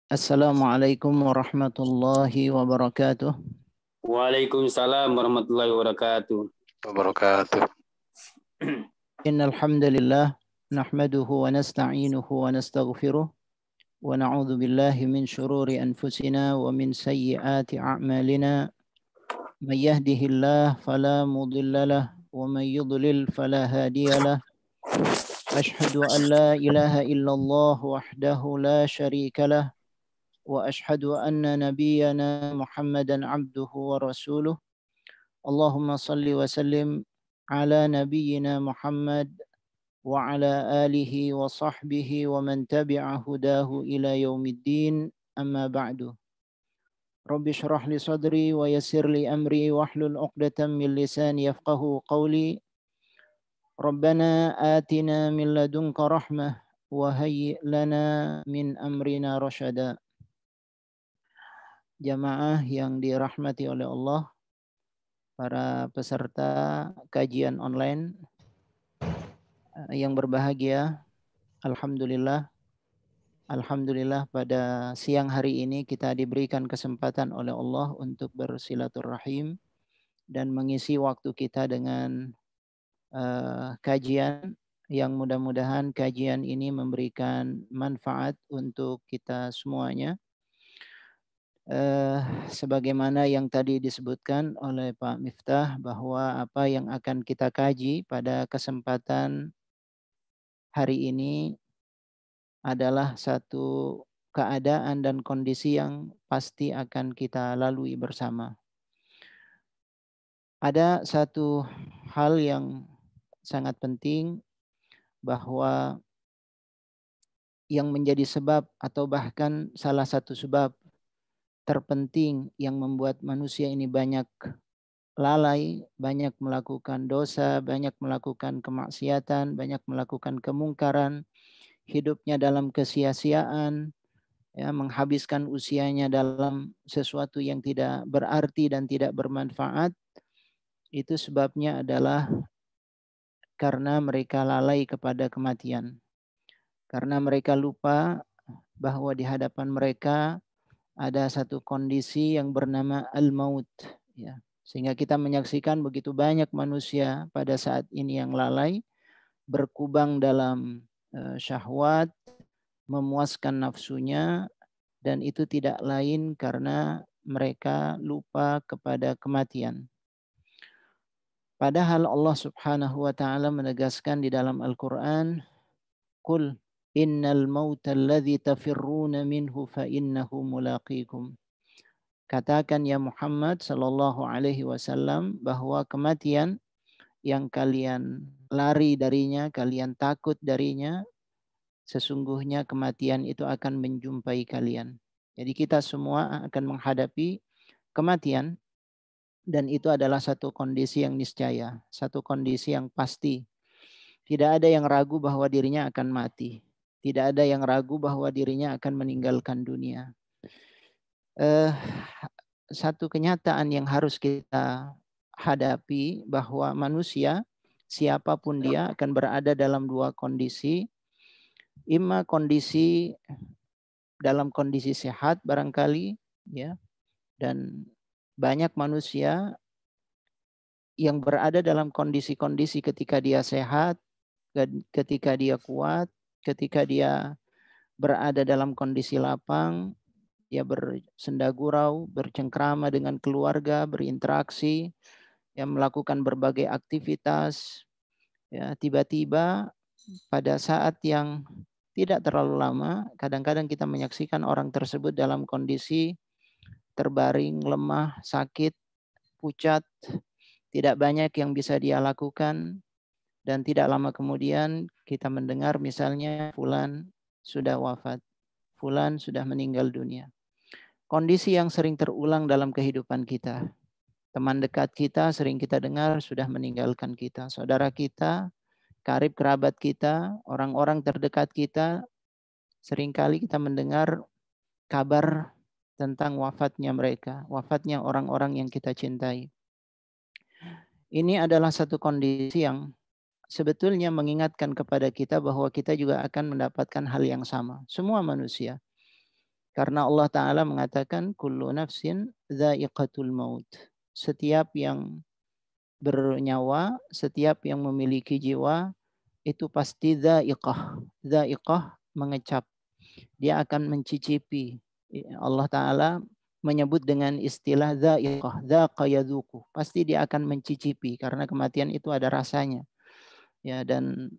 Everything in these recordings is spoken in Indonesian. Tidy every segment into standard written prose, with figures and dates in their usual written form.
Assalamualaikum warahmatullahi wabarakatuh. Waalaikumsalam warahmatullahi wabarakatuh. Innal hamdalillah nahmaduhu wa nasta'inuhu wa nastaghfiruh wa na'udzu billahi min shururi anfusina wa min sayyiati a'malina. May yahdihillahu fala mudilla lahu wa may yudlil fala hadiya lahu. Ashhadu an la ilaha illallah wahdahu la syarika lahu wa ashhadu anna nabiyyana Muhammadan abduhu wa rasuluh. Allahumma salli wa sallim ala nabiyyina Muhammad wa ala alihi wa sahbihi wa man tabi'a hudahu ila yaumiddin, amma ba'du. Rabbi shrah li sadri wa yassir li amri wahlul 'uqdatam min lisani yafqahu qawli. Rabbana atina min ladunka rahmah wa hayyi' lana min amrina rasyada. Jamaah yang dirahmati oleh Allah, para peserta kajian online yang berbahagia, Alhamdulillah pada siang hari ini kita diberikan kesempatan oleh Allah untuk bersilaturahim dan mengisi waktu kita dengan kajian yang mudah-mudahan kajian ini memberikan manfaat untuk kita semuanya. Sebagaimana yang tadi disebutkan oleh Pak Miftah bahwa apa yang akan kita kaji pada kesempatan hari ini adalah satu keadaan dan kondisi yang pasti akan kita lalui bersama. Ada satu hal yang sangat penting bahwa yang menjadi sebab atau bahkan salah satu sebab terpenting yang membuat manusia ini banyak lalai, banyak melakukan dosa, banyak melakukan kemaksiatan, banyak melakukan kemungkaran, hidupnya dalam kesia-siaan, ya, menghabiskan usianya dalam sesuatu yang tidak berarti dan tidak bermanfaat. Itu sebabnya adalah karena mereka lalai kepada kematian. Karena mereka lupa bahwa di hadapan mereka ada satu kondisi yang bernama al-maut, ya. Sehingga kita menyaksikan begitu banyak manusia pada saat ini yang lalai, berkubang dalam syahwat, memuaskan nafsunya, dan itu tidak lain karena mereka lupa kepada kematian. Padahal Allah Subhanahu wa taala menegaskan di dalam Al-Qur'an, "Qul innal mauta alladzi tafirruna minhu fa innahu mulaqikum." Katakan ya Muhammad sallallahu alaihi wasallam bahwa kematian yang kalian lari darinya, kalian takut darinya, sesungguhnya kematian itu akan menjumpai kalian. Jadi kita semua akan menghadapi kematian dan itu adalah satu kondisi yang niscaya, satu kondisi yang pasti. Tidak ada yang ragu bahwa dirinya akan mati. Tidak ada yang ragu bahwa dirinya akan meninggalkan dunia. Satu kenyataan yang harus kita hadapi bahwa manusia, siapapun dia, akan berada dalam dua kondisi. Ima kondisi dalam kondisi sehat barangkali, ya, dan banyak manusia yang berada dalam kondisi-kondisi ketika dia sehat, ketika dia kuat, ketika dia berada dalam kondisi lapang, dia bersenda gurau, bercengkrama dengan keluarga, berinteraksi, ya, melakukan berbagai aktivitas. Ya, tiba-tiba pada saat yang tidak terlalu lama, kadang-kadang kita menyaksikan orang tersebut dalam kondisi terbaring, lemah, sakit, pucat, tidak banyak yang bisa dia lakukan, dan tidak lama kemudian kita mendengar misalnya fulan sudah wafat, fulan sudah meninggal dunia. Kondisi yang sering terulang dalam kehidupan kita. Teman dekat kita sering kita dengar sudah meninggalkan kita. Saudara kita, karib kerabat kita, orang-orang terdekat kita, seringkali kita mendengar kabar tentang wafatnya mereka, wafatnya orang-orang yang kita cintai. Ini adalah satu kondisi yang sebetulnya mengingatkan kepada kita bahwa kita juga akan mendapatkan hal yang sama. Semua manusia. Karena Allah Ta'ala mengatakan kullu nafsin dha'iqatul maut. Setiap yang bernyawa, setiap yang memiliki jiwa itu pasti dha'iqah. Dha'iqah mengecap. Dia akan mencicipi. Allah Ta'ala menyebut dengan istilah dha'iqah. Dhaqa yadhuku. Pasti dia akan mencicipi karena kematian itu ada rasanya. Ya, dan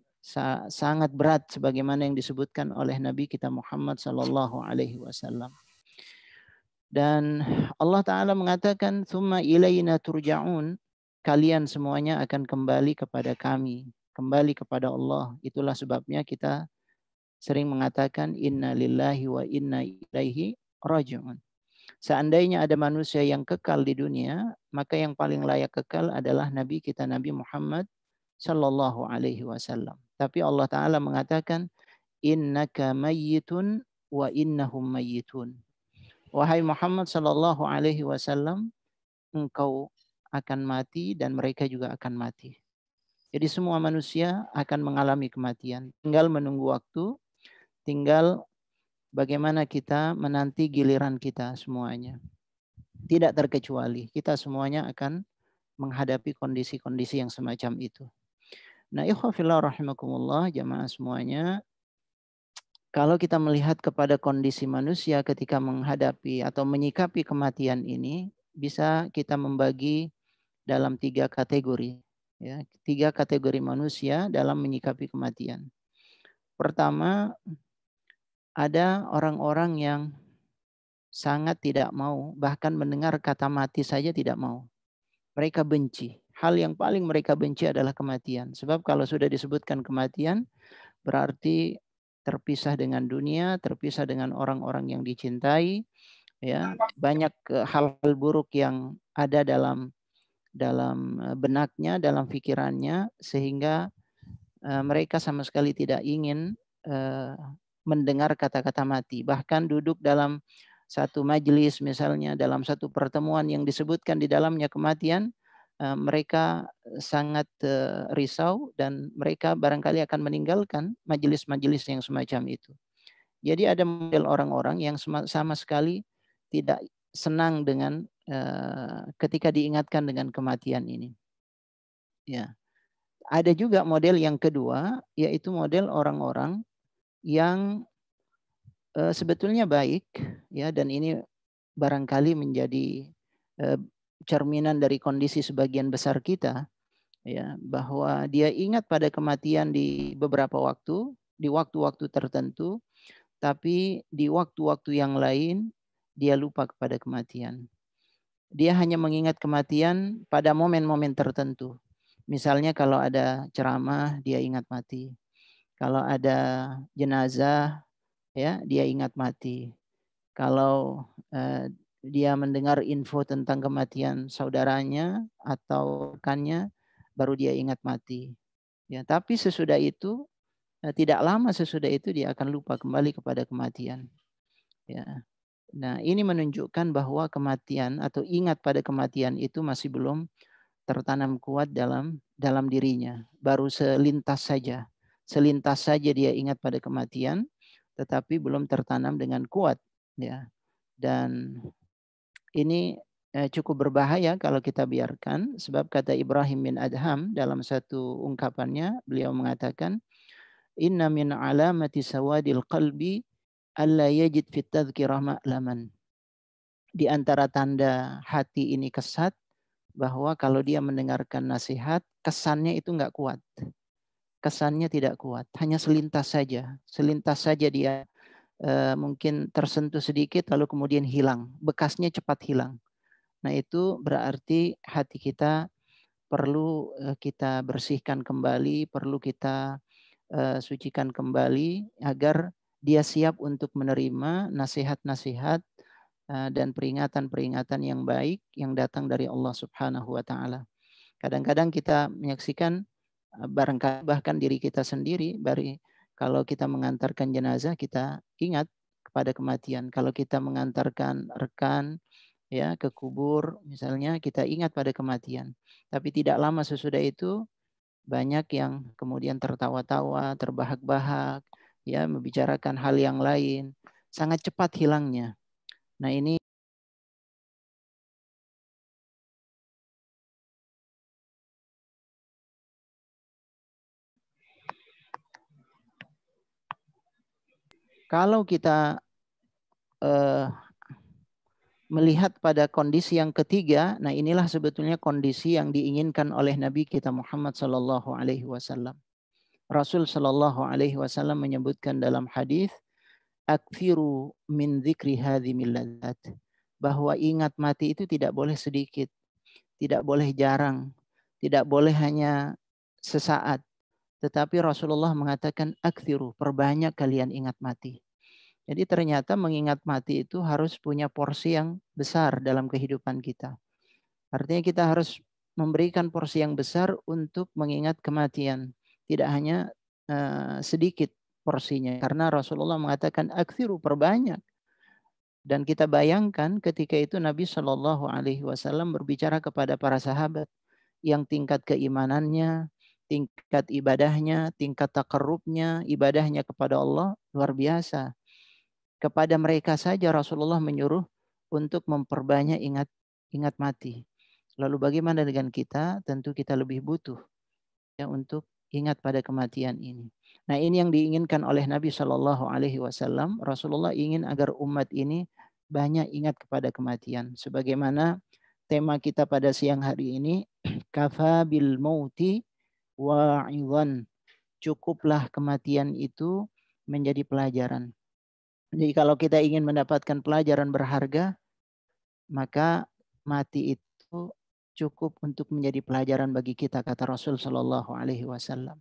sangat berat sebagaimana yang disebutkan oleh Nabi kita Muhammad sallallahu alaihi wasallam. Dan Allah Ta'ala mengatakan thumma ilaina turja'un, kalian semuanya akan kembali kepada kami, kembali kepada Allah. Itulah sebabnya kita sering mengatakan inna lillahi wa inna ilaihi raji'un. Seandainya ada manusia yang kekal di dunia, maka yang paling layak kekal adalah Nabi kita Nabi Muhammad sallallahu alaihi wasallam. Tapi Allah Ta'ala mengatakan innaka mayyitun wa innahum mayyitun. Wahai Muhammad sallallahu alaihi wasallam, engkau akan mati dan mereka juga akan mati. Jadi semua manusia akan mengalami kematian. Tinggal menunggu waktu, tinggal bagaimana kita menanti giliran kita semuanya. Tidak terkecuali, kita semuanya akan menghadapi kondisi-kondisi yang semacam itu. Nah, ikhwah fillah rahimakumullah, jamaah semuanya, kalau kita melihat kepada kondisi manusia ketika menghadapi atau menyikapi kematian ini, bisa kita membagi dalam 3 kategori. Ya, 3 kategori manusia dalam menyikapi kematian. Pertama, ada orang-orang yang sangat tidak mau, bahkan mendengar kata mati saja tidak mau. Mereka benci. Hal yang paling mereka benci adalah kematian. Sebab kalau sudah disebutkan kematian, berarti terpisah dengan dunia, terpisah dengan orang-orang yang dicintai, ya, banyak hal-hal buruk yang ada dalam benaknya, dalam pikirannya, sehingga mereka sama sekali tidak ingin mendengar kata-kata mati. Bahkan duduk dalam satu majelis misalnya, dalam satu pertemuan yang disebutkan di dalamnya kematian, mereka sangat risau dan mereka barangkali akan meninggalkan majelis-majelis yang semacam itu. Jadi ada model orang-orang yang sama sekali tidak senang dengan ketika diingatkan dengan kematian ini. Ya. Ada juga model yang kedua, yaitu model orang-orang yang sebetulnya baik, ya, dan ini barangkali menjadi cerminan dari kondisi sebagian besar kita, ya, bahwa dia ingat pada kematian di beberapa waktu, di waktu-waktu tertentu, tapi di waktu-waktu yang lain dia lupa kepada kematian. Dia hanya mengingat kematian pada momen-momen tertentu. Misalnya kalau ada ceramah, dia ingat mati. Kalau ada jenazah, ya, dia ingat mati. Kalau dia mendengar info tentang kematian saudaranya atau rekannya, baru dia ingat mati. Ya, tapi sesudah itu, tidak lama sesudah itu dia akan lupa kembali kepada kematian. Ya. Nah, ini menunjukkan bahwa kematian atau ingat pada kematian itu masih belum tertanam kuat dalam dirinya. Baru selintas saja. Selintas saja dia ingat pada kematian, tetapi belum tertanam dengan kuat. Ya. Dan ini cukup berbahaya kalau kita biarkan, sebab kata Ibrahim bin Adham dalam satu ungkapannya, beliau mengatakan, inna min alamati sawadil qalbi alla yajid fit tadhkirah ma'laman. Di antara tanda hati ini kesat, bahwa kalau dia mendengarkan nasihat, kesannya itu enggak kuat. Kesannya tidak kuat, hanya selintas saja. Selintas saja dia mungkin tersentuh sedikit lalu kemudian hilang, bekasnya cepat hilang. Nah, itu berarti hati kita perlu kita bersihkan kembali, perlu kita sucikan kembali agar dia siap untuk menerima nasihat-nasihat dan peringatan-peringatan yang baik yang datang dari Allah Subhanahu wa taala. Kadang-kadang kita menyaksikan barangkali bahkan diri kita sendiri, kalau kita mengantarkan jenazah kita ingat kepada kematian. Kalau kita mengantarkan rekan, ya, ke kubur misalnya, kita ingat pada kematian. Tapi tidak lama sesudah itu banyak yang kemudian tertawa-tawa, terbahak-bahak, ya, membicarakan hal yang lain. Sangat cepat hilangnya. Nah ini kalau kita melihat pada kondisi yang ketiga, nah inilah sebetulnya kondisi yang diinginkan oleh Nabi kita Muhammad sallallahu alaihi wasallam. Rasul sallallahu alaihi wasallam menyebutkan dalam hadis, "Aktsiru min dzikri hadzimil ladzat." Bahwa ingat mati itu tidak boleh sedikit, tidak boleh jarang, tidak boleh hanya sesaat. Tetapi Rasulullah mengatakan, "Aktsiru, perbanyak kalian ingat mati." Jadi ternyata mengingat mati itu harus punya porsi yang besar dalam kehidupan kita. Artinya kita harus memberikan porsi yang besar untuk mengingat kematian. Tidak hanya sedikit porsinya. Karena Rasulullah mengatakan aktsiru, perbanyak. Dan kita bayangkan ketika itu Nabi Shallallahu Alaihi Wasallam berbicara kepada para sahabat yang tingkat keimanannya, tingkat ibadahnya, tingkat takarrubnya, ibadahnya kepada Allah luar biasa. Kepada mereka saja Rasulullah menyuruh untuk memperbanyak ingat mati. Lalu bagaimana dengan kita? Tentu kita lebih butuh ya untuk ingat pada kematian ini. Nah ini yang diinginkan oleh Nabi Shallallahu Alaihi Wasallam. Rasulullah ingin agar umat ini banyak ingat kepada kematian. Sebagaimana tema kita pada siang hari ini, kafa bil mauti wa'idhan. Cukuplah kematian itu menjadi pelajaran. Jadi kalau kita ingin mendapatkan pelajaran berharga, maka mati itu cukup untuk menjadi pelajaran bagi kita, kata Rasul Shallallahu Alaihi Wasallam.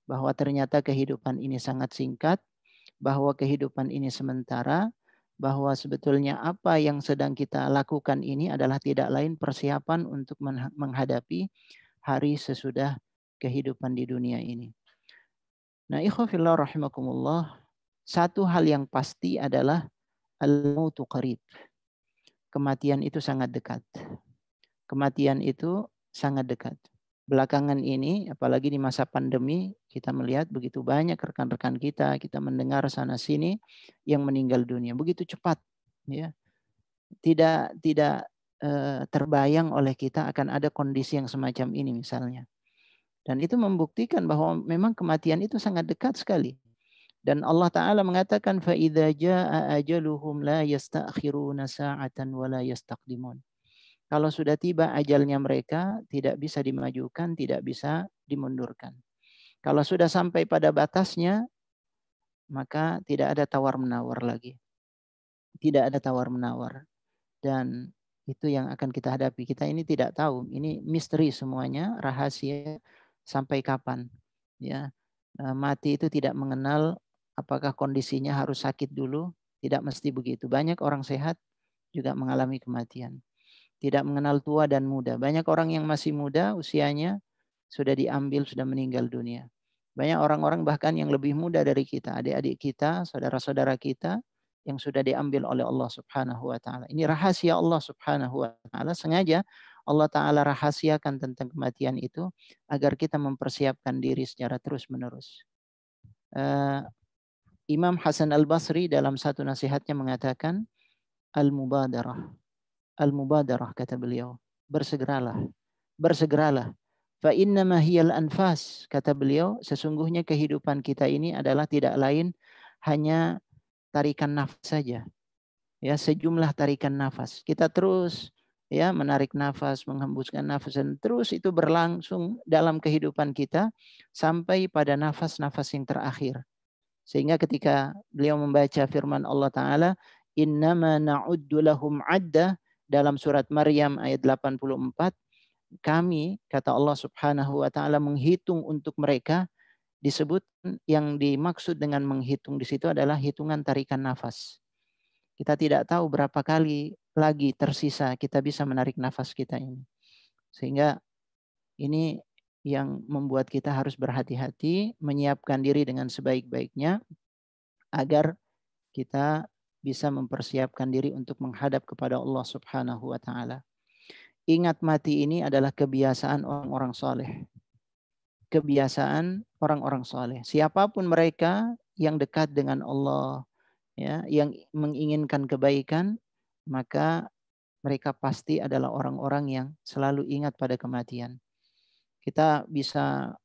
Bahwa ternyata kehidupan ini sangat singkat, bahwa kehidupan ini sementara, bahwa sebetulnya apa yang sedang kita lakukan ini adalah tidak lain persiapan untuk menghadapi hari sesudah kehidupan di dunia ini. Nah, ikhwafillah rahimakumullah, satu hal yang pasti adalah al-mautu qarib. Kematian itu sangat dekat. Kematian itu sangat dekat. Belakangan ini, apalagi di masa pandemi, kita melihat begitu banyak rekan-rekan kita mendengar sana sini yang meninggal dunia. Begitu cepat, ya. Tidak terbayang oleh kita akan ada kondisi yang semacam ini misalnya. Dan itu membuktikan bahwa memang kematian itu sangat dekat sekali. Dan Allah Ta'ala mengatakan, فَإِذَا جَاءَ أَجَلُهُمْ لَا يَسْتَأْخِرُونَ سَاعَةً وَلَا يَسْتَقْدِمُونَ. Kalau sudah tiba ajalnya mereka, tidak bisa dimajukan, tidak bisa dimundurkan. Kalau sudah sampai pada batasnya, maka tidak ada tawar-menawar lagi. Tidak ada tawar-menawar. Dan itu yang akan kita hadapi. Kita ini tidak tahu. Ini misteri semuanya, rahasia sampai kapan. Ya, mati itu tidak mengenal apakah kondisinya harus sakit dulu, tidak mesti begitu. Banyak orang sehat juga mengalami kematian. Tidak mengenal tua dan muda. Banyak orang yang masih muda usianya sudah diambil, sudah meninggal dunia. Banyak orang-orang bahkan yang lebih muda dari kita, adik-adik kita, saudara-saudara kita yang sudah diambil oleh Allah Subhanahu wa taala. Ini rahasia Allah Subhanahu wa taala, sengaja Allah taala rahasiakan tentang kematian itu agar kita mempersiapkan diri secara terus-menerus. Imam Hasan Al-Basri dalam satu nasihatnya mengatakan, al-mubadarah. Al-mubadarah, kata beliau. Bersegeralah. Bersegeralah. Fa innama hiyal anfas, kata beliau, sesungguhnya kehidupan kita ini adalah tidak lain hanya tarikan nafas saja. Ya, sejumlah tarikan nafas. Kita terus ya menarik nafas, menghembuskan nafas, dan terus itu berlangsung dalam kehidupan kita sampai pada nafas-nafas yang terakhir. Sehingga ketika beliau membaca firman Allah Ta'ala, innama na'uddu lahum adda, dalam surat Maryam ayat 84, kami, kata Allah Subhanahu wa Ta'ala, menghitung untuk mereka. Disebut yang dimaksud dengan menghitung di situ adalah hitungan tarikan nafas. Kita tidak tahu berapa kali lagi tersisa kita bisa menarik nafas kita ini. Sehingga ini yang membuat kita harus berhati-hati, menyiapkan diri dengan sebaik-baiknya agar kita bisa mempersiapkan diri untuk menghadap kepada Allah Subhanahu wa Ta'ala. Ingat mati ini adalah kebiasaan orang-orang soleh. Kebiasaan orang-orang soleh. Siapapun mereka yang dekat dengan Allah, ya, yang menginginkan kebaikan, maka mereka pasti adalah orang-orang yang selalu ingat pada kematian. Kita bisa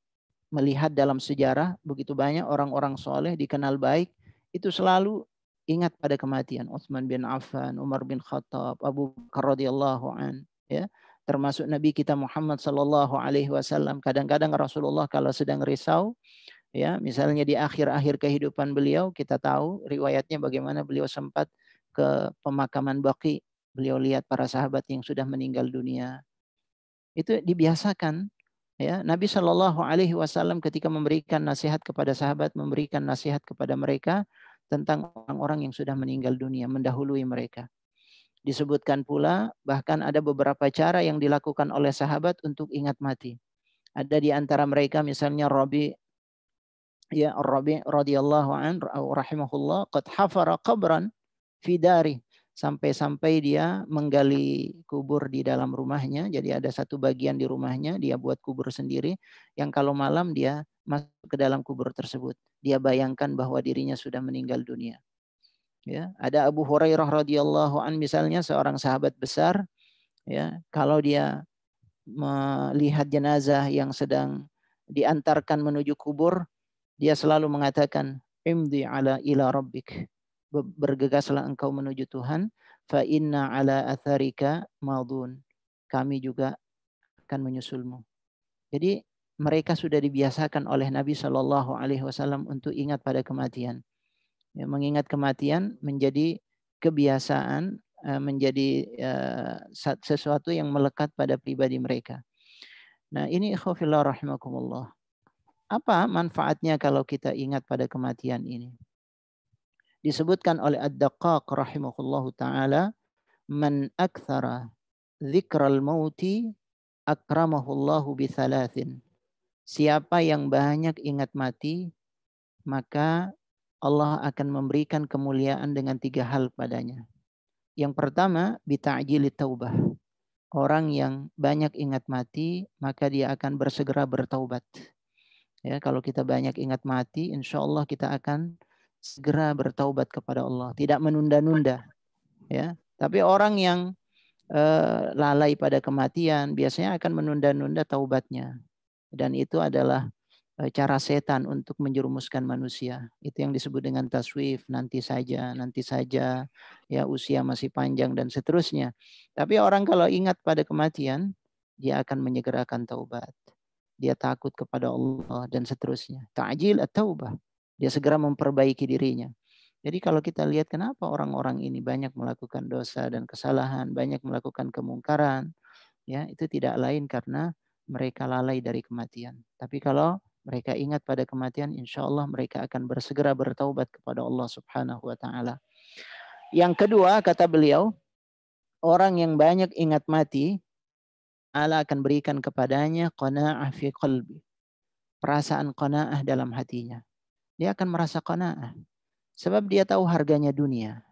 melihat dalam sejarah begitu banyak orang-orang soleh dikenal baik itu selalu ingat pada kematian. Utsman bin Affan, Umar bin Khattab, Abu Bakar radhiyallahu an, ya, termasuk Nabi kita Muhammad sallallahu alaihi wasallam. Kadang-kadang Rasulullah kalau sedang risau, ya, misalnya di akhir-akhir kehidupan beliau, kita tahu riwayatnya bagaimana beliau sempat ke pemakaman Baqi, beliau lihat para sahabat yang sudah meninggal dunia. Itu dibiasakan. Ya, Nabi Shallallahu Alaihi Wasallam ketika memberikan nasihat kepada sahabat, memberikan nasihat kepada mereka tentang orang-orang yang sudah meninggal dunia, mendahului mereka. Disebutkan pula bahkan ada beberapa cara yang dilakukan oleh sahabat untuk ingat mati. Ada di antara mereka misalnya Rabi radhiyallahu an rahimahullah qad hafara qabran fi dari, sampai dia menggali kubur di dalam rumahnya. Jadi ada satu bagian di rumahnya dia buat kubur sendiri yang kalau malam dia masuk ke dalam kubur tersebut. Dia bayangkan bahwa dirinya sudah meninggal dunia. Ya, ada Abu Hurairah radhiyallahu an misalnya, seorang sahabat besar, ya, kalau dia melihat jenazah yang sedang diantarkan menuju kubur, dia selalu mengatakan imdi ila rabbik, bergegaslah engkau menuju Tuhan, fa inna ala atharika madun, kami juga akan menyusulmu. Jadi mereka sudah dibiasakan oleh Nabi Shallallahu Alaihi Wasallam untuk ingat pada kematian. Ya, mengingat kematian menjadi kebiasaan, menjadi sesuatu yang melekat pada pribadi mereka. Nah, ini ikhwafillah rahimakumullah. Apa manfaatnya kalau kita ingat pada kematian ini? Disebutkan oleh Ad-Daqqaq rahimahullahu ta'ala, man akthara dzikral mauti akramahullahu bithalathin. Siapa yang banyak ingat mati, maka Allah akan memberikan kemuliaan dengan 3 hal padanya. Yang pertama, bita'jili taubah. Orang yang banyak ingat mati, maka dia akan bersegera bertaubat. Ya, kalau kita banyak ingat mati, insya Allah kita akan segera bertaubat kepada Allah, tidak menunda-nunda. Ya, tapi orang yang lalai pada kematian biasanya akan menunda-nunda taubatnya, dan itu adalah cara setan untuk menjerumuskan manusia. Itu yang disebut dengan taswif, nanti saja, ya usia masih panjang dan seterusnya. Tapi orang kalau ingat pada kematian, dia akan menyegerakan taubat. Dia takut kepada Allah dan seterusnya. Ta'jil at-taubah. Dia segera memperbaiki dirinya. Jadi kalau kita lihat kenapa orang-orang ini banyak melakukan dosa dan kesalahan, banyak melakukan kemungkaran, ya itu tidak lain karena mereka lalai dari kematian. Tapi kalau mereka ingat pada kematian, insya Allah mereka akan bersegera bertaubat kepada Allah Subhanahu wa Ta'ala. Yang kedua, kata beliau, orang yang banyak ingat mati, Allah akan berikan kepadanya qanaa'ah fi qalbi, perasaan qanaa'ah dalam hatinya. Dia akan merasa qanaa'ah, sebab dia tahu harganya dunia,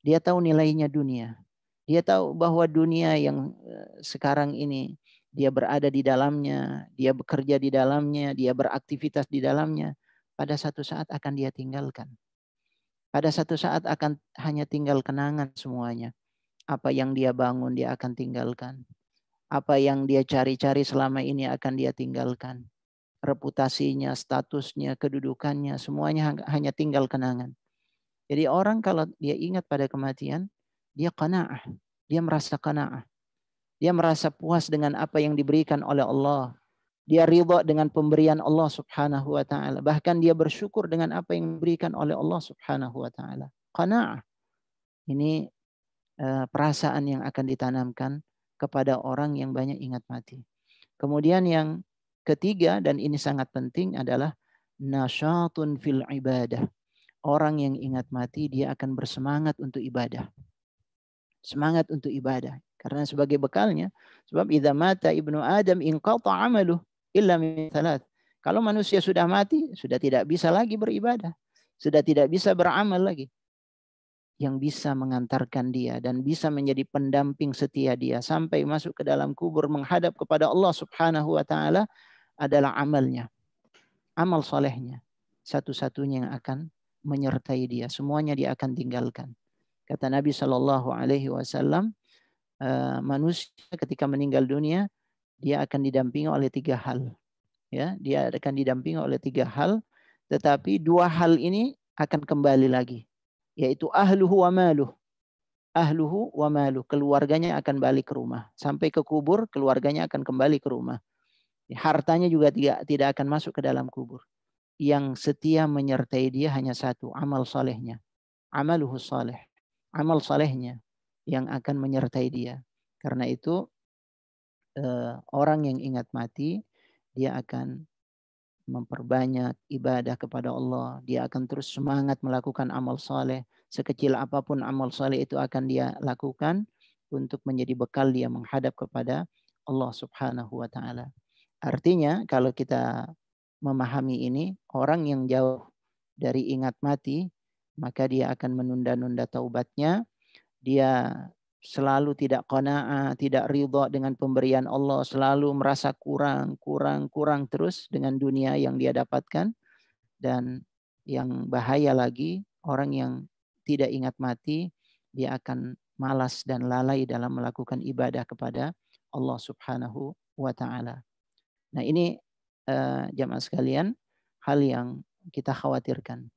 dia tahu nilainya dunia, dia tahu bahwa dunia yang sekarang ini dia berada di dalamnya, dia bekerja di dalamnya, dia beraktivitas di dalamnya, pada satu saat akan dia tinggalkan. Pada satu saat akan hanya tinggal kenangan semuanya. Apa yang dia bangun dia akan tinggalkan. Apa yang dia cari-cari selama ini akan dia tinggalkan. Reputasinya, statusnya, kedudukannya, semuanya hanya tinggal kenangan. Jadi orang kalau dia ingat pada kematian, dia qanaa'ah, dia merasa qanaa'ah. Dia merasa puas dengan apa yang diberikan oleh Allah. Dia ridha dengan pemberian Allah Subhanahu wa Ta'ala. Bahkan dia bersyukur dengan apa yang diberikan oleh Allah Subhanahu wa Ta'ala. Qanaa'ah. Ini perasaan yang akan ditanamkan kepada orang yang banyak ingat mati. Kemudian yang ketiga, dan ini sangat penting, adalah nasyatun fil ibadah. Orang yang ingat mati, dia akan bersemangat untuk ibadah. Semangat untuk ibadah. Karena sebagai bekalnya, sebab idza mata ibnu Adam inqata amaluh illa min thalath. Kalau manusia sudah mati, sudah tidak bisa lagi beribadah, sudah tidak bisa beramal lagi. Yang bisa mengantarkan dia dan bisa menjadi pendamping setia dia sampai masuk ke dalam kubur menghadap kepada Allah Subhanahu wa Ta'ala adalah amalnya, amal solehnya. Satu-satunya yang akan menyertai dia, semuanya dia akan tinggalkan. Kata Nabi Shallallahu Alaihi Wasallam, manusia ketika meninggal dunia dia akan didampingi oleh 3 hal. Ya, dia akan didampingi oleh 3 hal, tetapi 2 hal ini akan kembali lagi, yaitu ahluhu wa maluh. Ahluhu wa maluh, keluarganya akan balik ke rumah. Sampai ke kubur, keluarganya akan kembali ke rumah. Hartanya juga tidak akan masuk ke dalam kubur. Yang setia menyertai dia hanya satu, amal salehnya. Amaluhu saleh. Amal salehnya yang akan menyertai dia. Karena itu orang yang ingat mati, dia akan memperbanyak ibadah kepada Allah. Dia akan terus semangat melakukan amal saleh. Sekecil apapun amal saleh itu akan dia lakukan untuk menjadi bekal dia menghadap kepada Allah Subhanahu wa taala. Artinya kalau kita memahami ini, orang yang jauh dari ingat mati, maka dia akan menunda-nunda taubatnya. Dia selalu tidak qanaah, tidak ridha dengan pemberian Allah, selalu merasa kurang terus dengan dunia yang dia dapatkan. Dan yang bahaya lagi, orang yang tidak ingat mati, dia akan malas dan lalai dalam melakukan ibadah kepada Allah Subhanahu wa taala. Nah, ini jamaah sekalian, hal yang kita khawatirkan.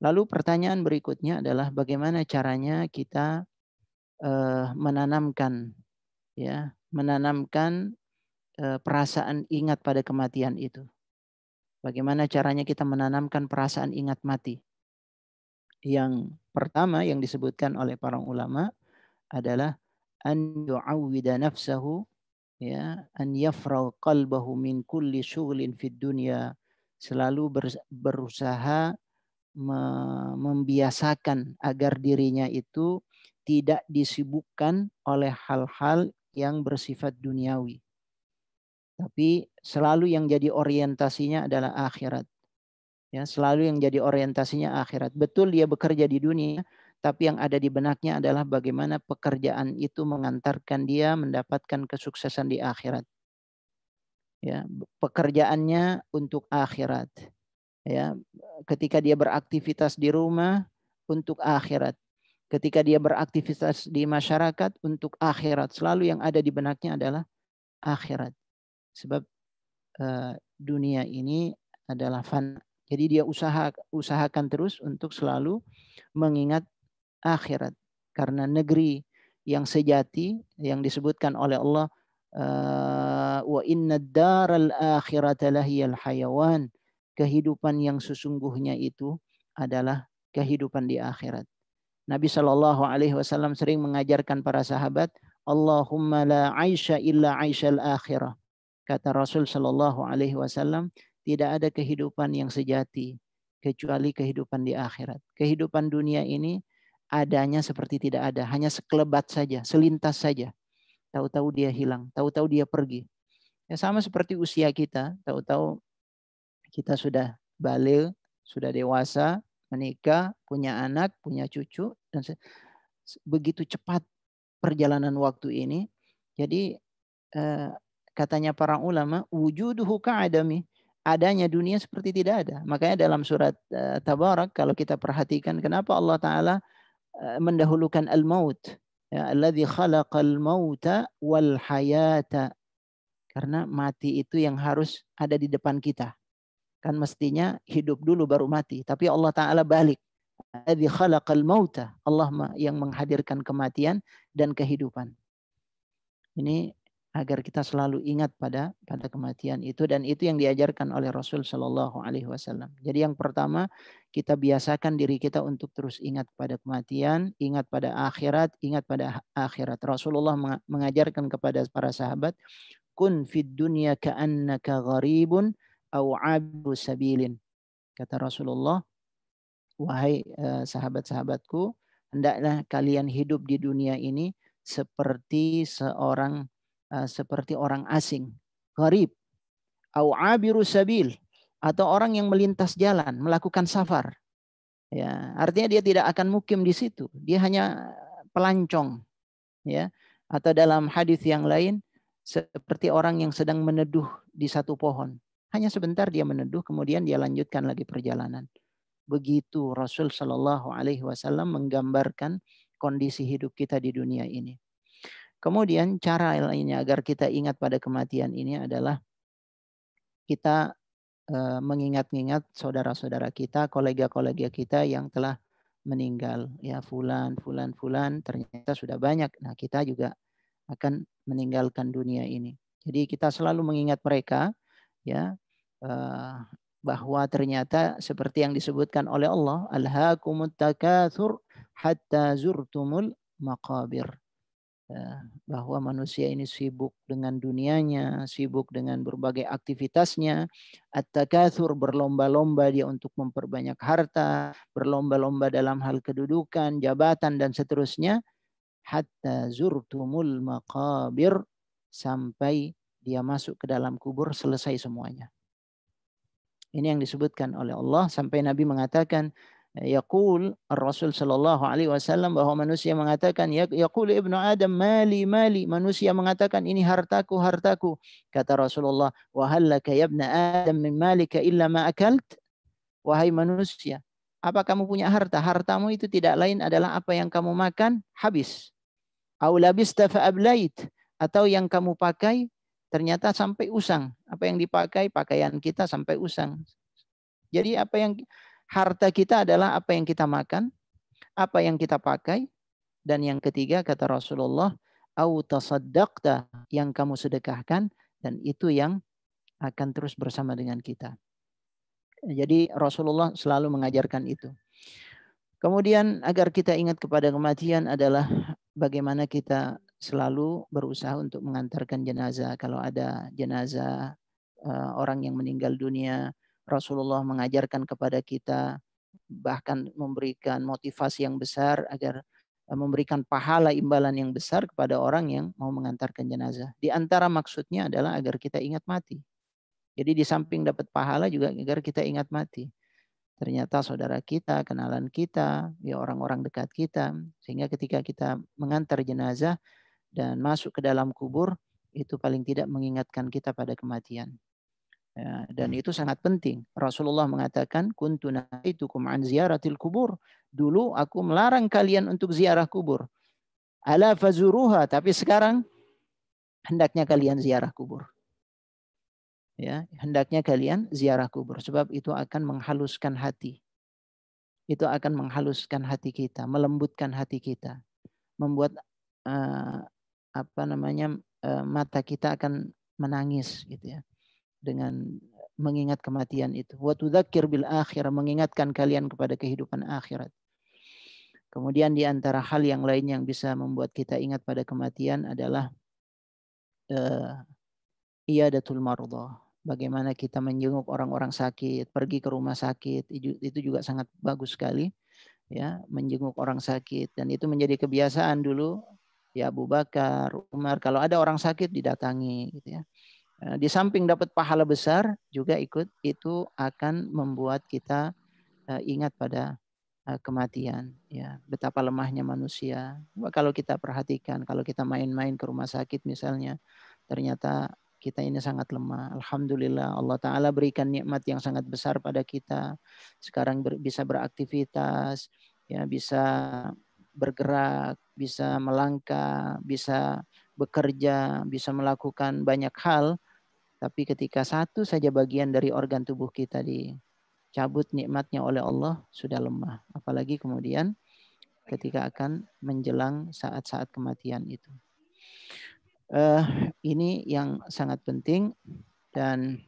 Lalu pertanyaan berikutnya adalah bagaimana caranya kita menanamkan perasaan ingat pada kematian itu. Bagaimana caranya kita menanamkan perasaan ingat mati? Yang pertama yang disebutkan oleh para ulama adalah an yu'awwida nafsahu, an yafragh qalbahu min kulli syughlin fid dunya. Selalu berusaha membiasakan agar dirinya itu tidak disibukkan oleh hal-hal yang bersifat duniawi. Tapi selalu yang jadi orientasinya adalah akhirat. Ya, selalu yang jadi orientasinya akhirat. Betul dia bekerja di dunia, tapi yang ada di benaknya adalah bagaimana pekerjaan itu mengantarkan dia mendapatkan kesuksesan di akhirat. Ya, pekerjaannya untuk akhirat. Ya, ketika dia beraktivitas di rumah untuk akhirat, ketika dia beraktivitas di masyarakat untuk akhirat, selalu yang ada di benaknya adalah akhirat. Sebab dunia ini adalah fana. Jadi dia usahakan terus untuk selalu mengingat akhirat, karena negeri yang sejati yang disebutkan oleh Allah, wa inna ad-daral akhirata lahiyal hayawan. Kehidupan yang sesungguhnya itu adalah kehidupan di akhirat. Nabi Shallallahu Alaihi Wasallam sering mengajarkan para sahabat, Allahumma la aisha illa aishal akhirah. Kata Rasul Shallallahu Alaihi Wasallam, tidak ada kehidupan yang sejati kecuali kehidupan di akhirat. Kehidupan dunia ini adanya seperti tidak ada, hanya sekelebat saja, selintas saja. Tahu-tahu dia hilang, tahu-tahu dia pergi. Ya, sama seperti usia kita, tahu-tahu kita sudah balik, sudah dewasa, menikah, punya anak, punya cucu, dan begitu cepat perjalanan waktu ini. Jadi katanya para ulama, wujuduhu ka'adami, adanya dunia seperti tidak ada. Makanya dalam surat Tabarak, kalau kita perhatikan, kenapa Allah Ta'ala mendahulukan al-maut, ya, alladzi khalaqal mauta wal hayata, karena mati itu yang harus ada di depan kita. Kan mestinya hidup dulu baru mati. Tapi Allah Ta'ala balik. Alladzi khalaqal mauta. Allah yang menghadirkan kematian dan kehidupan. Ini agar kita selalu ingat pada kematian itu. Dan itu yang diajarkan oleh Rasul Sallallahu Alaihi Wasallam. Jadi yang pertama, kita biasakan diri kita untuk terus ingat pada kematian, ingat pada akhirat, ingat pada akhirat. Rasulullah mengajarkan kepada para sahabat, kun fid dunya ka'annaka gharibun au 'abiru sabilin. Kata Rasulullah, wahai sahabat-sahabatku, hendaklah kalian hidup di dunia ini seperti seperti orang asing, gharib, au 'abiru sabil, atau orang yang melintas jalan, melakukan safar. Ya, artinya dia tidak akan mukim di situ. Dia hanya pelancong, ya. Atau dalam hadis yang lain, seperti orang yang sedang meneduh di satu pohon. Hanya sebentar dia meneduh, kemudian dia lanjutkan lagi perjalanan. Begitu Rasul Shallallahu Alaihi Wasallam menggambarkan kondisi hidup kita di dunia ini. Kemudian cara lainnya agar kita ingat pada kematian ini adalah kita mengingat-ingat saudara-saudara kita, kolega-kolega kita yang telah meninggal. Ya, fulan ternyata sudah banyak. Nah, kita juga akan meninggalkan dunia ini. Jadi kita selalu mengingat mereka, ya, bahwa ternyata seperti yang disebutkan oleh Allah, alhaakumut takatsur hatta zurtumul maqabir. Bahwa manusia ini sibuk dengan dunianya, sibuk dengan berbagai aktivitasnya. At-takatsur, berlomba-lomba dia untuk memperbanyak harta, berlomba-lomba dalam hal kedudukan, jabatan dan seterusnya. Hatta zurtumul maqabir, sampai dia masuk ke dalam kubur, selesai semuanya. Ini yang disebutkan oleh Allah, sampai Nabi mengatakan, yaqul Rasul sallallahu alaihi wasallam, bahwa manusia mengatakan, yaqul ibnu Adam mali mali, manusia mengatakan ini hartaku hartaku. Kata Rasulullah, wa hallaka ya ibnu Adam min malika illa ma akalt. Wahai manusia, apa kamu punya harta? Hartamu itu tidak lain adalah apa yang kamu makan habis. Au labista fa ablait, atau yang kamu pakai ternyata sampai usang. Apa yang dipakai, pakaian kita sampai usang. Jadi apa yang harta kita adalah apa yang kita makan, apa yang kita pakai, dan yang ketiga kata Rasulullah, au tasaddaqta, yang kamu sedekahkan, dan itu yang akan terus bersama dengan kita. Jadi Rasulullah selalu mengajarkan itu. Kemudian agar kita ingat kepada kematian adalah bagaimana kita selalu berusaha untuk mengantarkan jenazah. Kalau ada jenazah orang yang meninggal dunia, Rasulullah mengajarkan kepada kita, bahkan memberikan motivasi yang besar agar memberikan pahala imbalan yang besar kepada orang yang mau mengantarkan jenazah. Di antara maksudnya adalah agar kita ingat mati. Jadi di samping dapat pahala juga agar kita ingat mati. Ternyata saudara kita, kenalan kita, ya orang-orang dekat kita, sehingga ketika kita mengantar jenazah dan masuk ke dalam kubur, itu paling tidak mengingatkan kita pada kematian. Ya, dan itu sangat penting. Rasulullah mengatakan, kuntu nahaitukum an ziyaratil kubur. Dulu aku melarang kalian untuk ziarah kubur. Ala fazuruha, tapi sekarang hendaknya kalian ziarah kubur. Ya, hendaknya kalian ziarah kubur, sebab itu akan menghaluskan hati. Itu akan menghaluskan hati kita, melembutkan hati kita, membuat mata kita akan menangis gitu ya, dengan mengingat kematian itu. Wa tudzakir bil akhirah, mengingatkan kalian kepada kehidupan akhirat. Kemudian di antara hal yang lain yang bisa membuat kita ingat pada kematian adalah iyadatul marudha. Bagaimana kita menjenguk orang-orang sakit, pergi ke rumah sakit, itu juga sangat bagus sekali, ya, menjenguk orang sakit. Dan itu menjadi kebiasaan dulu, ya, Abu Bakar, Umar, kalau ada orang sakit didatangi, gitu ya. Di samping dapat pahala besar, juga itu akan membuat kita ingat pada kematian, ya, betapa lemahnya manusia. Kalau kita perhatikan, kalau kita main-main ke rumah sakit misalnya, ternyata kita ini sangat lemah. Alhamdulillah Allah Ta'ala berikan nikmat yang sangat besar pada kita. Sekarang bisa beraktivitas, ya, bisa bergerak, bisa melangkah, bisa bekerja, bisa melakukan banyak hal. Tapi ketika satu saja bagian dari organ tubuh kita dicabut nikmatnya oleh Allah, sudah lemah. Apalagi kemudian ketika akan menjelang saat-saat kematian itu. Ini yang sangat penting, dan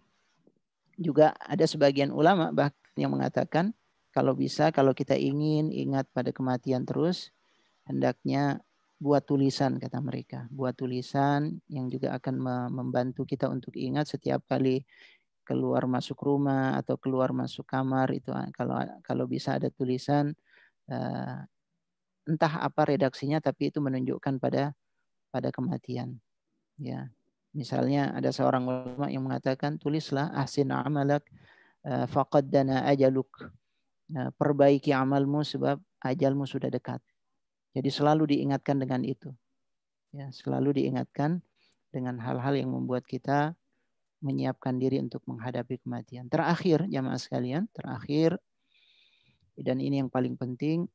juga ada sebagian ulama bahkan yang mengatakan kalau bisa, kalau kita ingin ingat pada kematian terus, hendaknya buat tulisan, kata mereka. Buat tulisan yang juga akan membantu kita untuk ingat setiap kali keluar masuk rumah atau keluar masuk kamar. Itu kalau bisa ada tulisan, entah apa redaksinya, tapi itu menunjukkan pada kematian. Ya, misalnya ada seorang ulama yang mengatakan, tulislah ahsin amalak faqad dana ajaluk. Perbaiki amalmu sebab ajalmu sudah dekat. Jadi selalu diingatkan dengan itu. Ya, selalu diingatkan dengan hal-hal yang membuat kita menyiapkan diri untuk menghadapi kematian. Terakhir, jamaah sekalian, dan ini yang paling penting,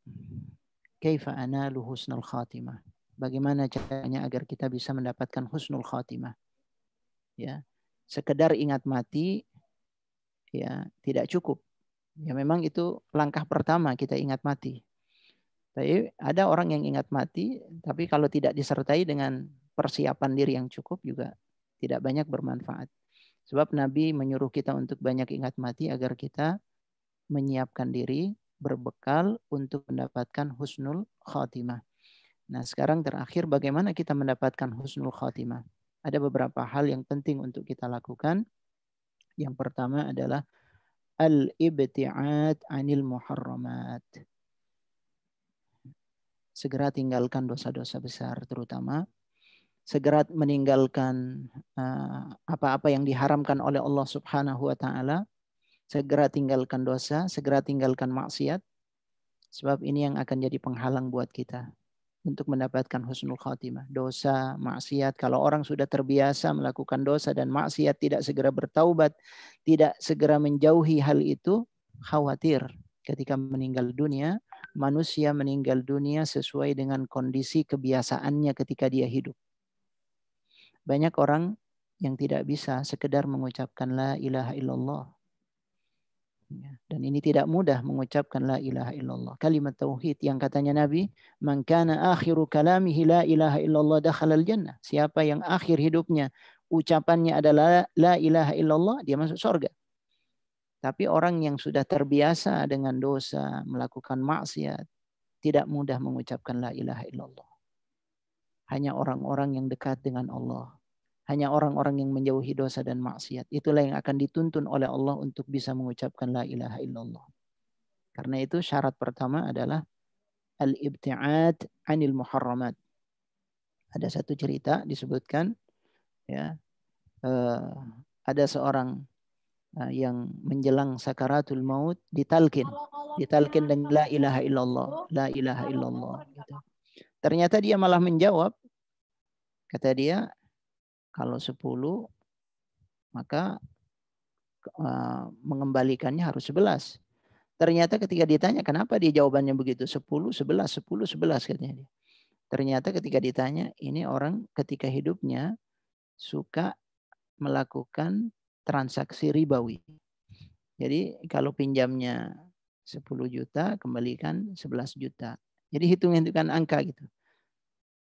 kaifa analu husnul khatimah. Bagaimana caranya agar kita bisa mendapatkan husnul khatimah? Ya, sekedar ingat mati ya tidak cukup. Ya memang itu langkah pertama, kita ingat mati. Tapi ada orang yang ingat mati, tapi kalau tidak disertai dengan persiapan diri yang cukup juga tidak banyak bermanfaat. Sebab Nabi menyuruh kita untuk banyak ingat mati agar kita menyiapkan diri berbekal untuk mendapatkan husnul khatimah. Nah, sekarang terakhir bagaimana kita mendapatkan husnul khatimah? Ada beberapa hal yang penting untuk kita lakukan. Yang pertama adalah al-ibti'ad 'anil muharramat. Segera tinggalkan dosa-dosa besar terutama. Segera meninggalkan apa-apa yang diharamkan oleh Allah Subhanahu wa taala. Segera tinggalkan dosa, segera tinggalkan maksiat. Sebab ini yang akan jadi penghalang buat kita untuk mendapatkan husnul khatimah. Dosa, maksiat, kalau orang sudah terbiasa melakukan dosa dan maksiat, tidak segera bertaubat, tidak segera menjauhi hal itu, khawatir ketika meninggal dunia, manusia meninggal dunia sesuai dengan kondisi kebiasaannya ketika dia hidup. Banyak orang yang tidak bisa sekedar mengucapkan la ilaha illallah. Dan ini tidak mudah mengucapkan la ilaha illallah. Kalimat tauhid yang katanya Nabi, man kana akhiru kalamihi la ilaha illallah dakhalal jannah. Siapa yang akhir hidupnya ucapannya adalah la ilaha illallah, dia masuk surga. Tapi orang yang sudah terbiasa dengan dosa, melakukan maksiat, tidak mudah mengucapkan la ilaha illallah. Hanya orang-orang yang dekat dengan Allah. Hanya orang-orang yang menjauhi dosa dan maksiat. Itulah yang akan dituntun oleh Allah untuk bisa mengucapkan la ilaha illallah. Karena itu syarat pertama adalah al-ibti'ad 'anil muharramat. Ada satu cerita disebutkan ya, ada seorang yang menjelang sakaratul maut ditalkin dengan la ilaha illallah, la ilaha illallah gitu. Ternyata dia malah menjawab, kata dia, kalau 10 maka mengembalikannya harus 11. Ternyata ketika ditanya kenapa dia jawabannya begitu, 10, 11, 10, 11 katanya dia. Ternyata ketika ditanya, ini orang ketika hidupnya suka melakukan transaksi ribawi. Jadi kalau pinjamnya 10 juta, kembalikan 11 juta. Jadi hitung-hitungan angka gitu.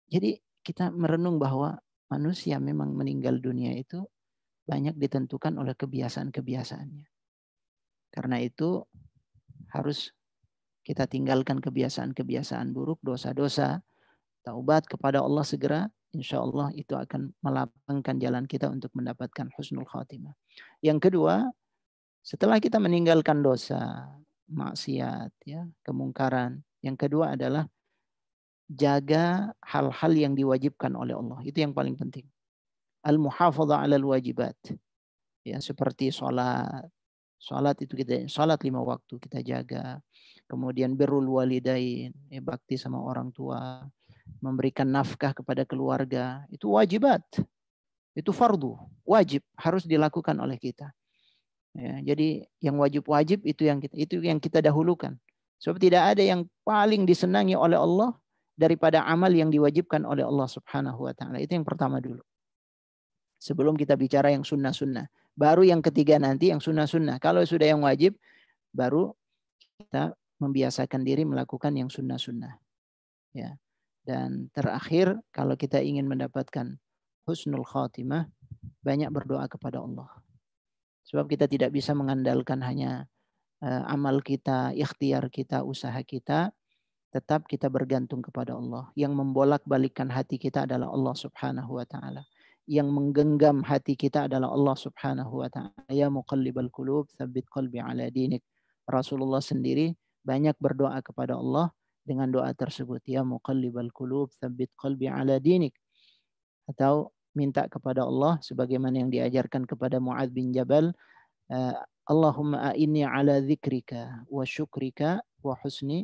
Jadi kita merenung bahwa manusia memang meninggal dunia itu banyak ditentukan oleh kebiasaan-kebiasaannya. Karena itu harus kita tinggalkan kebiasaan-kebiasaan buruk, dosa-dosa, taubat kepada Allah segera, insya Allah itu akan melapangkan jalan kita untuk mendapatkan husnul khatimah. Yang kedua, setelah kita meninggalkan dosa, maksiat, ya, kemungkaran, yang kedua adalah jaga hal-hal yang diwajibkan oleh Allah. Itu yang paling penting. Al-muhafadha 'alal wajibat. Ya, seperti sholat. Sholat itu kita, sholat 5 waktu kita jaga. Kemudian birrul walidain, ya, bakti sama orang tua. Memberikan nafkah kepada keluarga. Itu wajibat. Itu fardu. Wajib. Harus dilakukan oleh kita. Ya, jadi yang wajib-wajib itu yang kita dahulukan. Sebab tidak ada yang paling disenangi oleh Allah daripada amal yang diwajibkan oleh Allah Subhanahu wa taala. Itu yang pertama dulu. Sebelum kita bicara yang sunnah-sunnah. Baru yang ketiga nanti yang sunnah-sunnah. Kalau sudah yang wajib, baru kita membiasakan diri melakukan yang sunnah-sunnah. Ya. Dan terakhir, kalau kita ingin mendapatkan husnul khatimah, banyak berdoa kepada Allah. Sebab kita tidak bisa mengandalkan hanya amal kita, ikhtiar kita, usaha kita. Tetap kita bergantung kepada Allah. Yang membolak-balikkan hati kita adalah Allah Subhanahu wa taala. Yang menggenggam hati kita adalah Allah Subhanahu wa taala. Ya muqallibal qulub, tsabbit qalbi ala dinik. Rasulullah sendiri banyak berdoa kepada Allah dengan doa tersebut. Ya muqallibal qulub, tsabbit qalbi ala dinik. Atau minta kepada Allah sebagaimana yang diajarkan kepada Mu'adz bin Jabal, Allahumma a'inni ala dzikrika wa syukrika wa husni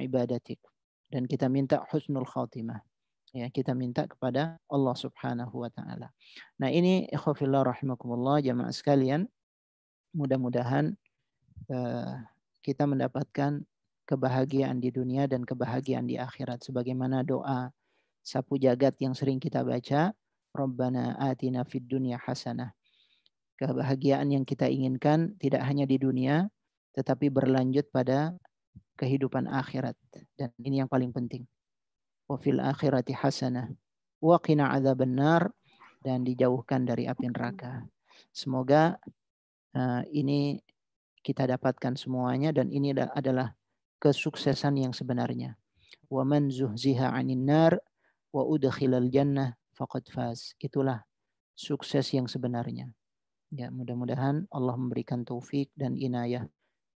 ibadatik. Dan kita minta husnul khatimah. Ya, kita minta kepada Allah Subhanahu wa taala. Nah, ini ikhwafillah rahimakumullah jamaah sekalian, mudah-mudahan kita mendapatkan kebahagiaan di dunia dan kebahagiaan di akhirat. Sebagaimana doa sapu jagat yang sering kita baca, Rabbana atina fid dunya hasanah. Kebahagiaan yang kita inginkan tidak hanya di dunia, tetapi berlanjut pada kehidupan akhirat. Dan ini yang paling penting. Wa fil akhirati hasanah. Wa qina adzabannar. Dan dijauhkan dari api neraka. Semoga ini kita dapatkan semuanya dan ini adalah kesuksesan yang sebenarnya. Wa man zuhziha 'anil nar wa udkhilal jannah faqad faz. Itulah sukses yang sebenarnya. Ya, mudah-mudahan Allah memberikan taufik dan inayah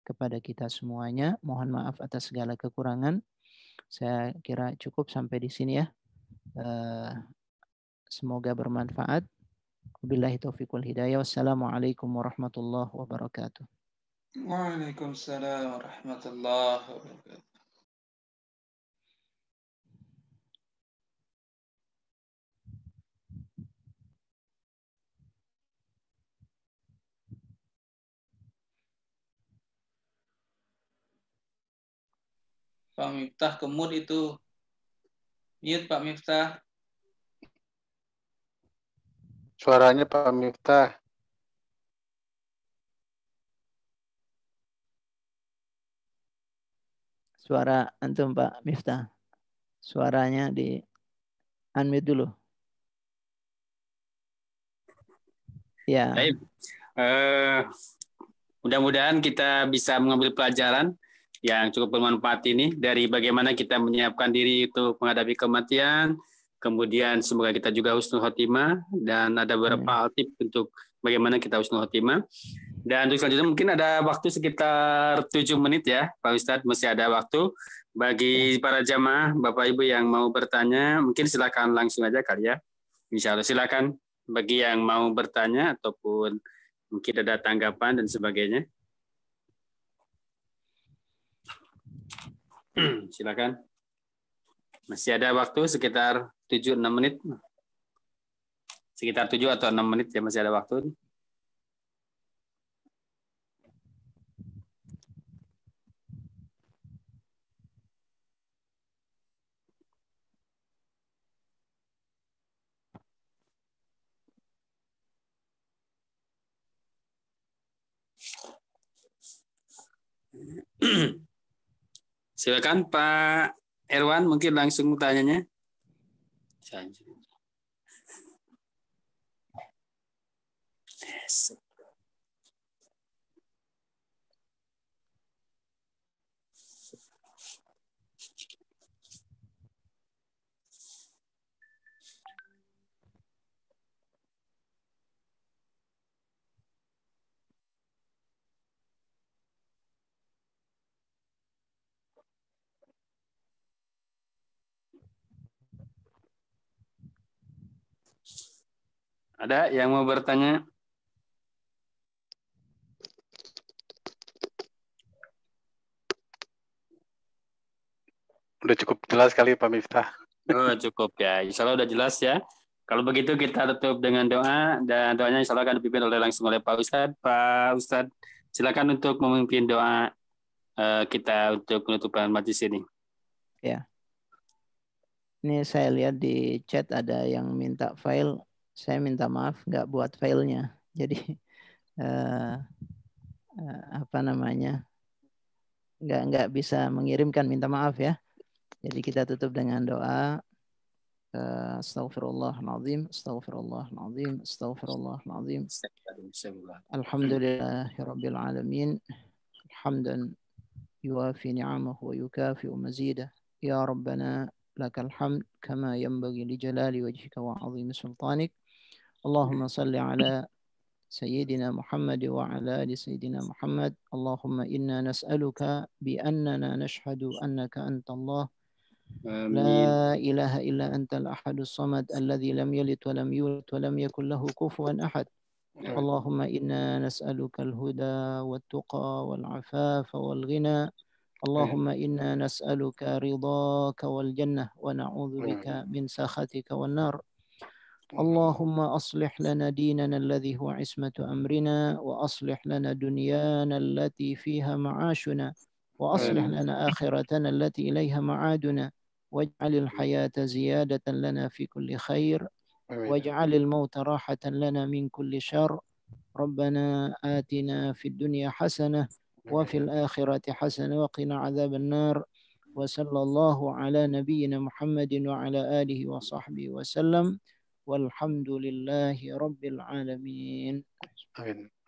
kepada kita semuanya. Mohon maaf atas segala kekurangan. Saya kira cukup sampai di sini ya. Semoga bermanfaat. Wabillahi taufiq wal hidayah. Wassalamualaikum warahmatullahi wabarakatuh. Waalaikumsalam warahmatullahi wabarakatuh. Pak Miftah kemud itu. Mute Pak Miftah. Suaranya Pak Miftah. Suara antum Pak Miftah. Suaranya di unmute dulu. Ya. Mudah-mudahan kita bisa mengambil pelajaran yang cukup bermanfaat ini dari bagaimana kita menyiapkan diri untuk menghadapi kematian. Kemudian semoga kita juga husnul khotimah dan ada beberapa tips untuk bagaimana kita husnul khotimah. Dan untuk selanjutnya mungkin ada waktu sekitar 7 menit ya Pak Ustadz, masih ada waktu bagi para jamaah Bapak Ibu yang mau bertanya, mungkin silakan langsung aja kali ya. Insya Allah silakan bagi yang mau bertanya ataupun mungkin ada tanggapan dan sebagainya. Silakan. Masih ada waktu sekitar 7-6 menit. Sekitar 7 atau 6 menit ya masih ada waktu. Silakan Pak Erwan, mungkin langsung tanyanya. Yes. Ada yang mau bertanya? Udah cukup jelas kali Pak Miftah. Oh, cukup ya. Insya Allah udah jelas ya. Kalau begitu kita tutup dengan doa dan doanya insya Allah akan dipimpin langsung oleh Pak Ustadz. Pak Ustadz, silakan untuk memimpin doa kita untuk penutupan majlis ini. Ya. Ini saya lihat di chat ada yang minta file. Saya minta maaf nggak buat filenya. Jadi apa namanya? Nggak bisa mengirimkan, minta maaf ya. Jadi kita tutup dengan doa. Astaghfirullahaladzim, astaghfirullahaladzim, astaghfirullahaladzim. Alhamdulillahirabbil alamin. Hamdan yuwafi ni'amahu wa yukafi'u mazidah. Ya Rabbana lakal hamd kama yanbaghi li jalali wajhika wa 'azimi sultanik. Allahumma salli ala Sayyidina Muhammad wa ala ali Sayyidina Muhammad. Allahumma inna nas'aluka bi annana nashhadu annaka anta Allah. La ilaha illa anta al-ahadus samad alladhi lam yalid wa lam yulad wa lam yakul lahu kufuwan ahad. Allahumma inna nas'aluka al-huda wat-tuqa wal-'afafa wal-ghina. Allahumma inna nas'aluka ridaka wal-jannah wa na'udzu bika min sakhatika wan-nar. Allahumma aslih lana dinana alladhi huwa ismatu amrina wa aslih lana dunyana allati fiha ma'ashuna وأصلح لنا آخرتنا التي إليها معادنا واجعل الحياة زيادة لنا في كل خير واجعل الموت راحة لنا من كل شر ربنا آتنا في الدنيا حسنة وفي الآخرة حسنة وقنا عذاب النار وصلى الله على نبينا محمد وعلى آله وصحبه وسلم والحمد لله رب العالمين. Amin.